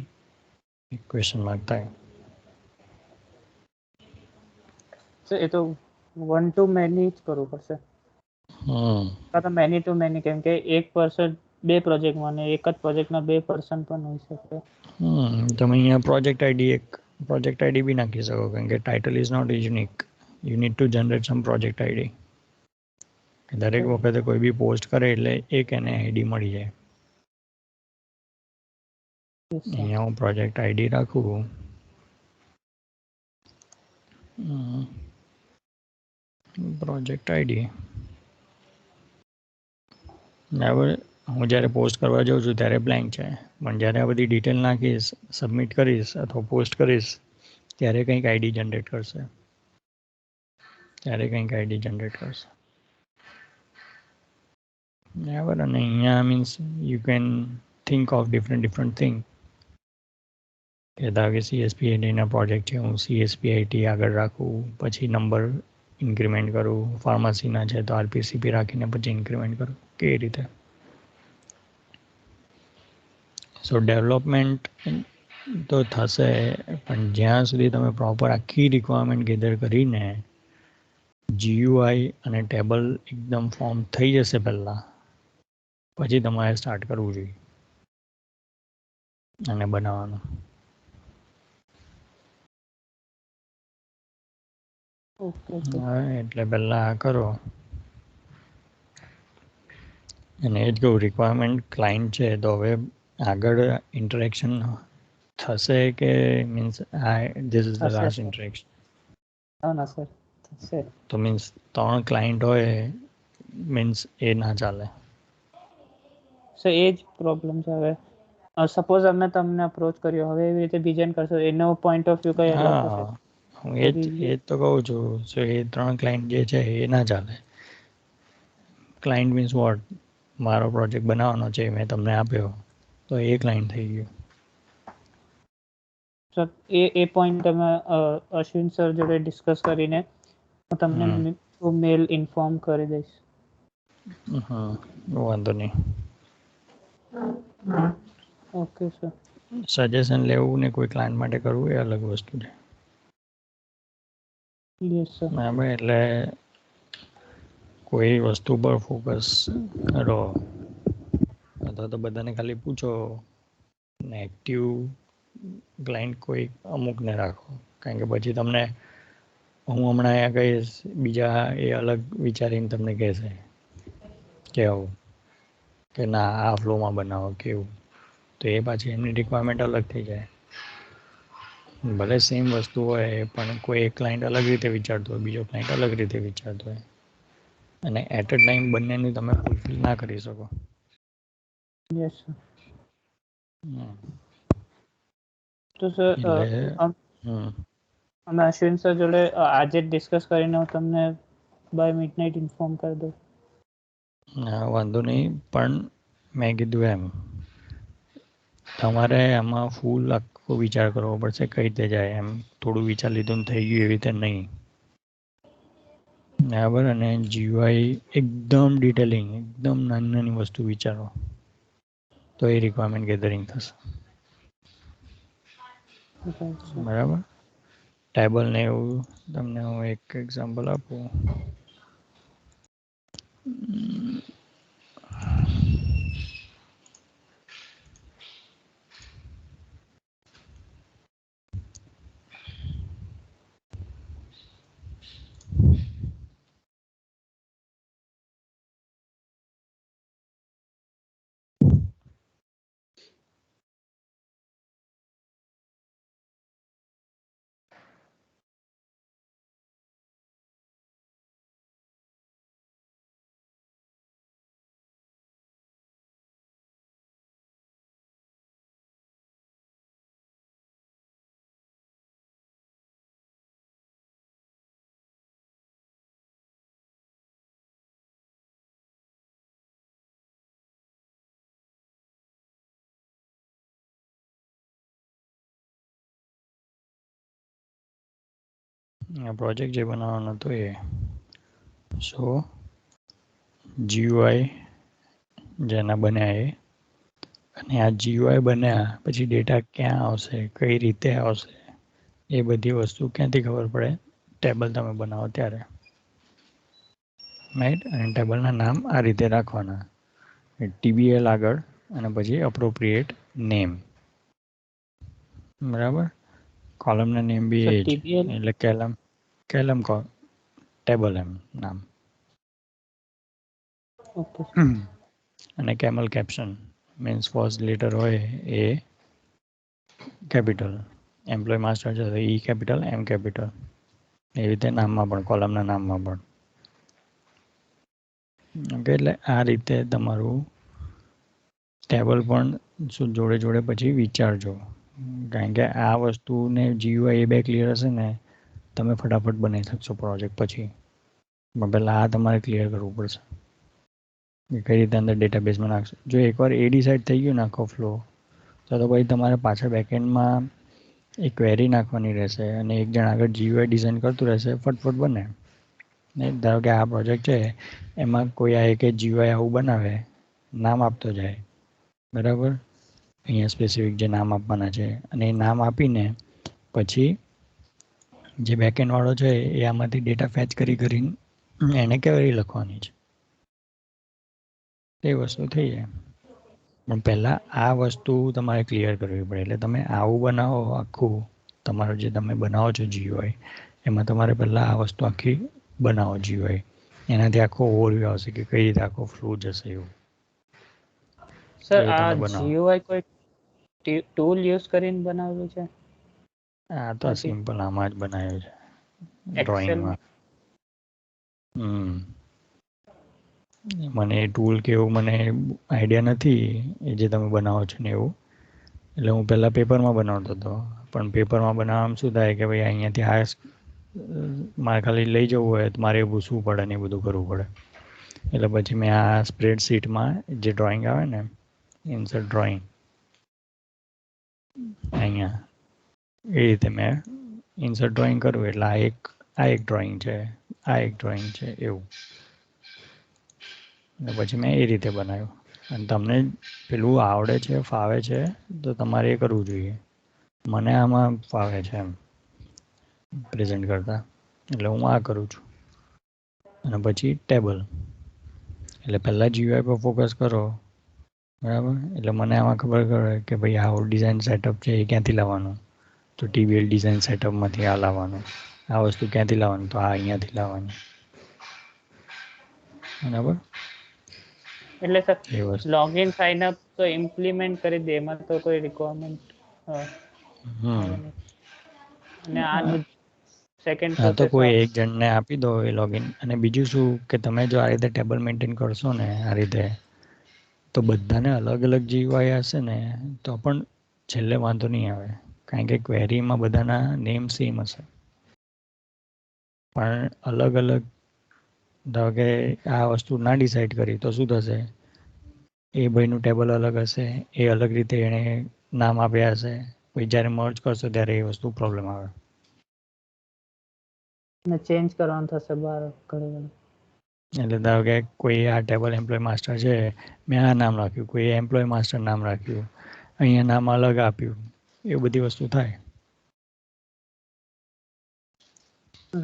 એક ક્વેશ્ચન માર્ક થાય. એ તો વન ટુ મેની જ કરવું પડશે, કાં તો મેની ટુ મેની, કેમ કે એક પર્સન બે પ્રોજેક્ટમાં, અને એક જ પ્રોજેક્ટમાં બે પર્સન પણ હોઈ શકે. તમે અહીંયા પ્રોજેક્ટ આઈડી બી નાખી શકો, કારણ કે title is not unique. You need to generate some project ID. દરેક વખતે કોઈ બી પોસ્ટ કરે એટલે એક એને આઈડી મળી જાય. અહીંયા હું પ્રોજેક્ટ આઈડી રાખું. પ્રોજેક્ટ આઈડી બરાબર. હું જ્યારે પોસ્ટ કરવા જાઉં છું ત્યારે બ્લેન્ક છે, પણ જ્યારે આ બધી ડિટેલ નાખીશ, સબમિટ કરીશ અથવા પોસ્ટ કરીશ ત્યારે કંઈક આઈડી જનરેટ કરશે. બરાબર. અને અહીંયા means you can think of different thing. કે ધારો કે CSPITના પ્રોજેક્ટ છે, હું CSPIT આગળ રાખું, પછી નંબર ઇન્ક્રીમેન્ટ કરું. ફાર્મસીના છે તો RPCP રાખીને પછી ઇન્ક્રીમેન્ટ કરું, કે રીતે. સો ડેવલપમેન્ટ તો થશે, પણ જ્યાં સુધી તમે પ્રોપર આખી રિક્વાયરમેન્ટ ગેધર કરીને GUI અને ટેબલ એકદમ ફોર્મ થઈ જશે પહેલાં, પછી તમારે સ્ટાર્ટ કરવું જોઈએ અને બનાવવાનું. એટલે પહેલાં આ કરો. અને એ જ કહું, રિક્વાયરમેન્ટ ક્લાયન્ટ છે તો હવે આગળ ઇન્ટરેક્શન થશે કે means this is the last interaction? ના સર, થશે. તો મીન્સ 3 ક્લાયન્ટ હોય મીન્સ એ ના ચાલે. સો એ જ પ્રોબ્લેમ છે. હવે સપોઝ અમે તમને અપ્રોચ કર્યો, હવે એવી રીતે બીજાને કરશો, એનો પોઈન્ટ ઓફ વ્યૂ કઈ અલગ હશે. હું એ જ તો કહું છું. સો એ 3 ક્લાયન્ટ જે છે એ ના ચાલે. Client means what? મારો પ્રોજેક્ટ બનાવવાનો છે, મેં તમને આપ્યો, તો એ ક્લાયન્ટ થઈ ગયું. સર એ પોઈન્ટ તમે અશ્વિન સર જોડે ડિસ્કસ કરીને હું તમને મેલ ઇન્ફોર્મ કરી દઈશ. વાંધો નહીં. Okay sir. સજેશન લેવું ને કોઈ ક્લાયન્ટ માટે કરવું એ અલગ વસ્તુ છે. Yes sir. બરાબર, એટલે કોઈ વસ્તુ પર ફોકસ કરો અથવા તો બધાને ખાલી પૂછો ને એક્ટિવ ક્લાયન્ટ કોઈ અમુકને રાખો, કારણ કે પછી તમને હું હમણાં અહીંયા કહીશ, બીજા એ અલગ વિચારીને તમને કહેશે કે આવું કે ના આ ફ્લોમાં બનાવો કેવું, તો એ પાછી એમની રિક્વાયરમેન્ટ અલગ થઈ જાય. ભલે સેમ વસ્તુ હોય પણ કોઈ એક ક્લાયન્ટ અલગ રીતે વિચારતો હોય, બીજો ક્લાયન્ટ અલગ રીતે વિચારતો હોય, અને એટ અ ટાઈમ બંનેની તમે ફૂલફિલ ના કરી શકો. Yes sir. હમ. તો સર એટલે અમે અશ્વિન સર જોડે આજે જ ડિસ્કસ કરીને હું તમને બાય મિડનાઇટ ઇન્ફોર્મ કરી દઉં. હા વાંધો નહીં, પણ મેં કીધું એમ તમારે આમાં ફૂલ આખો વિચાર કરવો પડશે કઈ રીતે જાય. એમ થોડું વિચાર લીધું ને થઈ ગયું એવી રીતે નહીં, બરાબર. અને જીવાય એકદમ ડિટેલિંગ, એકદમ નાની નાની વસ્તુ વિચારો તો એ રિક્વાયરમેન્ટ ગેધરિંગ થશે. Right sir. બરાબર. ટેબલ ને એવું તમને હું એક એક્ઝામ્પલ આપું. આ પ્રોજેક્ટ જે બનાવવાનો હતો એ GUI જેના બન્યા એ, અને આ GUI બન્યા પછી ડેટા ક્યાં આવશે, કઈ રીતે આવશે, એ બધી વસ્તુ ક્યાંથી ખબર પડે? ટેબલ તમે બનાવો ત્યારે, રાઈટ. અને ટેબલના નામ આ રીતે રાખવાના, TBL આગળ અને પછી અપ્રોપ્રિએટ નેમ, બરાબર. કોલમના નેમ બી સર એ જ, ટીબીએલ. એટલે કેલમ ટેબલ એમ નામ. ઓકે. અને camel caption means first letter હોય એ કેપિટલ, એમ્પ્લોય માસ્ટર છે તો ઈ કેપિટલ એમ કેપિટલ, એવી રીતે નામમાં પણ, કોલમના નામમાં પણ. ઓકે, એટલે આ રીતે તમારું ટેબલ પણ શું જોડે જોડે પછી વિચારજો, કારણ કે આ વસ્તુને GUI એ બે ક્લિયર હશે ને તમે ફટાફટ બનાવી શકશો પ્રોજેક્ટ પછી. પણ પહેલાં આ તમારે ક્લિયર કરવું પડશે કે કઈ રીતે અંદર ડેટાબેઝમાં નાખશો. જો એકવાર એ ડિસાઇડ થઈ ગયું ને આખો ફ્લો, તો પછી તમારે પાછળ બેકએન્ડમાં એક ક્વેરી નાખવાની રહેશે અને એક જણ આગળ GUI ડિઝાઇન કરતું રહેશે, ફટફટ બને. ને ધારો કે આ પ્રોજેક્ટ છે એમાં કોઈ આ કે GUI આવું બનાવે, નામ આપતો જાય, બરાબર. અહીંયા સ્પેસિફિક જે નામ આપવાના છે, અને એ નામ આપીને પછી જે બેકએન્ડ વાળો છે એ આમાંથી ડેટા ફેચ કરીને એને ક્વેરી લખવાની છે, એ વસ્તુ થઈ જાય. પણ પહેલાં આ વસ્તુ તમારે ક્લિયર કરવી પડે. એટલે તમે આવું બનાવો આખું, તમારું જે તમે બનાવો છો GUI, એમાં તમારે પહેલાં આ વસ્તુ આખી બનાવો GUI, એનાથી આખો ઓવરવ્યૂ આવશે કે કઈ રીતે આખો ફ્લો જશે એવું. સર એવું આ તમે બનાવો. GUI કોઈ ટૂલ યુઝ કરીને બનાવેલું છે? આ તો સિમ્પલ આમાં જ બનાવ્યું છે એક્સેલ. ડ્રોઈંગમાં. મને ટૂલ કે એવું મને આઈડિયા નથી એ જે તમે બનાવો છો ને એવું. એટલે હું પહેલાં પેપરમાં બનાવતો હતો, પણ પેપરમાં બનાવવામાં શું થાય કે ભાઈ અહીંયાથી મારે ખાલી લઈ જવું હોય તો મારે એ પૂછવું પડે ને એ બધું કરવું પડે. એટલે પછી મેં આ સ્પ્રેડશીટમાં જે ડ્રોઈંગ આવે ને, ઇન્સર્ટ ડ્રોઈંગ, અહીંયા એ રીતે મેં ઇન્સર્ટ ડ્રોઈંગ કરું એટલે આ એક ડ્રોઈંગ છે, આ એક ડ્રોઈંગ છે એવું. અને પછી મેં એ રીતે બનાવ્યું. અને તમને પેલું આવડે છે, ફાવે છે, તો તમારે એ કરવું જોઈએ. મને આમાં ફાવે છે એમ પ્રેઝન્ટ કરતા, એટલે હું આ કરું છું. અને પછી ટેબલ, એટલે પહેલાં GUI પર ફોકસ કરો, બરાબર. એટલે મને આમાં ખબર પડે કે ભાઈ આ ડિઝાઇન સેટઅપ છે એ ક્યાંથી લાવવાનું, તો TBL ડિઝાઇન સેટઅપમાંથી આ લાવવાનું, આ વસ્તુ ક્યાંથી લાવવાનું, તો આ અહીંયાથી લાવવાની, બરાબર. એટલે સર એ વસ્તુ લોગિન સાઇન અપ તો ઇમ્પ્લિમેન્ટ કરી દે, એમાં તો કોઈ રિક્વાયરમેન્ટ આવે નહીં. અને આનું સેકન્ડ હા, તો પ્રોસેસ કોઈ એક જણને આપી દો એ લોગિન. અને બીજું શું કે તમે જો આ રીતે ટેબલ મેન્ટેન કરશો ને આ રીતે, તો બધાને અલગ અલગ GUI હશે ને તો પણ છેલ્લે વાંધો નહીં આવે, કારણ કે ક્વેરીમાં બધાના નેમ સેમ હશે, પણ અલગ અલગ ધારો કે આ વસ્તુ ના ડિસાઈડ કરી તો શું થશે, એ ભાઈનું ટેબલ અલગ હશે, એ અલગ રીતે એણે નામ આપ્યા હશે, પછી જ્યારે મર્જ કરશો ત્યારે એ વસ્તુ પ્રોબ્લેમ આવે. ચેન્જ કરવાનું થશે બહાર ઘણી ઘણી. એટલે ધારો કે કોઈ આ ટેબલ એમ્પ્લોય માસ્ટર છે, મેં આ નામ રાખ્યું, કોઈ એમ્પ્લોય માસ્ટર નામ રાખ્યું, અહીંયા નામ અલગ આપ્યું, એ બધી વસ્તુ થાય.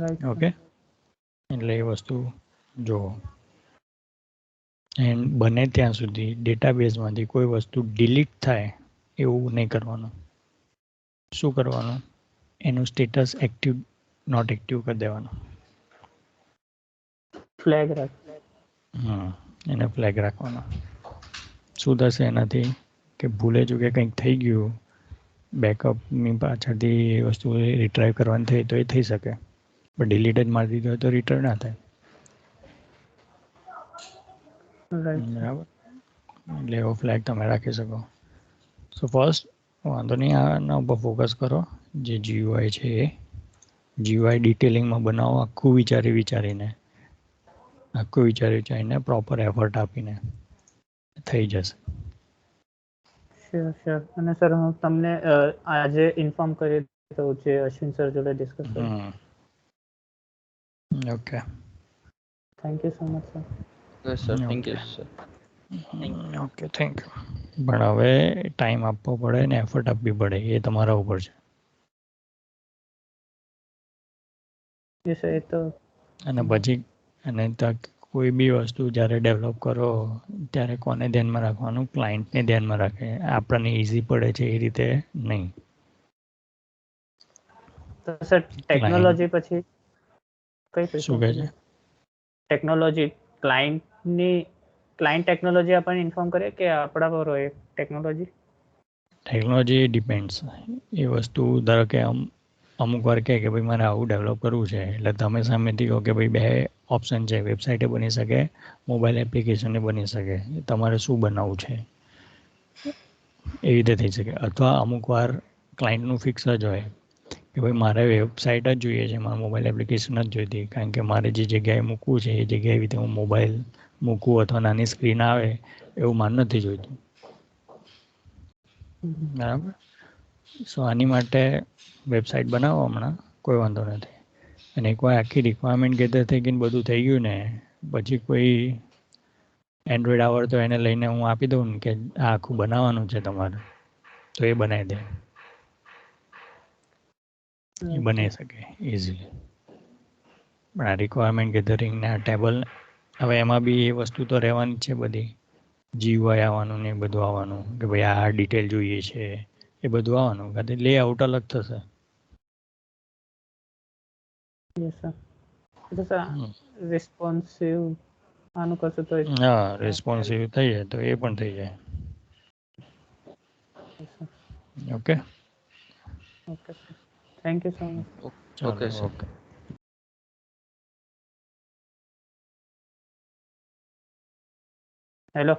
Right sir. ઓકે, એટલે એ વસ્તુ જુઓ. એન્ડ બને ત્યાં સુધી ડેટાબેઝમાંથી કોઈ વસ્તુ ડિલીટ થાય એવું નહીં કરવાનું. શું કરવાનું, એનું સ્ટેટસ એક્ટિવ નોટ એક્ટિવ કરી દેવાનું. ફ્લેગ રાખ. એને ફ્લેગ રાખવાનો. શું થશે એનાથી કે ભૂલે ચૂકે કંઈક થઈ ગયું, બેકઅપની પાછળથી એ વસ્તુ રિટ્રાઈવ કરવાની થઈ તો એ થઈ શકે, પણ ડિલીટ જ મારી દીધું હોય તો રિટર્ન ના થાય. Right sir. બરાબર, એટલે એવો ફ્લેગ તમે રાખી શકો. સો ફર્સ્ટ વાંધો નહીં, આના ઉપર ફોકસ કરો. જે GUI છે એ GUI ડિટેલિંગમાં બનાવો, આખું વિચારીને પ્રોપર એફર્ટ આપીને થઈ જશે. Sure sure. અને સર હું તમને આજે ઇન્ફોર્મ કરી દઉં છે અશ્વિન સર જોડે ડિસ્કસ કરી. Okay, thank you so much sir. Yes sir, thank okay, you sir. Okay, thank you. પણ હવે ટાઈમ આપવો પડે ને એફર્ટ આપવી પડે, એ તમારા ઉપર છે. એ સર એ તો. અને પછી કોઈ બી વસ્તુ જ્યારે ડેવલપ કરો ત્યારે કોને ધ્યાનમાં રાખવાનું, ક્લાયન્ટને ધ્યાનમાં રાખે, આપણને ઇઝી પડે છે એ રીતે નહીં. તો સર ક્લાયન્ટ ટેકનોલોજી પછી કઈ શું કહે છે? ટેકનોલોજી ક્લાયન્ટ ટેકનોલોજી આપણને ઇન્ફોર્મ કરે કે આપણા પર હોય ટેકનોલોજી? Technology depends. એ વસ્તુ ધારો કે અમુક વાર કહે કે ભાઈ મારે આવું ડેવલપ કરવું છે, એટલે તમે સામેથી કહો કે ભાઈ બે ઓપ્શન છે, વેબસાઇટે બની શકે, મોબાઈલ એપ્લિકેશને બની શકે, તમારે શું બનાવવું છે એ રીતે થઈ શકે. અથવા અમુક વાર ક્લાયન્ટનું ફિક્સ જ હોય કે ભાઈ મારે વેબસાઇટ જ જોઈએ છે, મારે મોબાઈલ એપ્લિકેશન જ જોઈતી, કારણ કે મારે જે જગ્યાએ મૂકવું છે એ જગ્યાએ એવી રીતે હું મોબાઈલ મૂકવું અથવા નાની સ્ક્રીન આવે એવું મારે નથી જોઈતું. બરાબર. સો આની માટે વેબસાઇટ બનાવો હમણાં, કોઈ વાંધો નથી. અને એકવાર આખી રિક્વાયરમેન્ટ ગેધર થઈ ગઈને બધું થઈ ગયું ને પછી કોઈ એન્ડ્રોઈડ આવડતો એને લઈને હું આપી દઉં ને કે આ આખું બનાવવાનું છે તમારે, તો એ બનાવી દે. એ બની શકે ઇઝીલી. પણ આ રિક્વાયરમેન્ટ ગેધરિંગ ને આ ટેબલ, હવે એમાં બી એ વસ્તુ તો રહેવાની છે બધી, GUI આવવાનું ને એ બધું આવવાનું કે ભાઈ આ ડિટેલ જોઈએ છે એ બધું આવવાનું, કાંથી લેઆઉટ અલગ થશે. Yes sir. એટલે સર રિસ્પોન્સિવ આનું કરશું તો હા, રિસ્પોન્સિવ થઈ જાય તો એ પણ થઈ જાય. Okay, okay sir. Thank you so much. ચાલો, ઓકે સર. ઓકે. હેલો.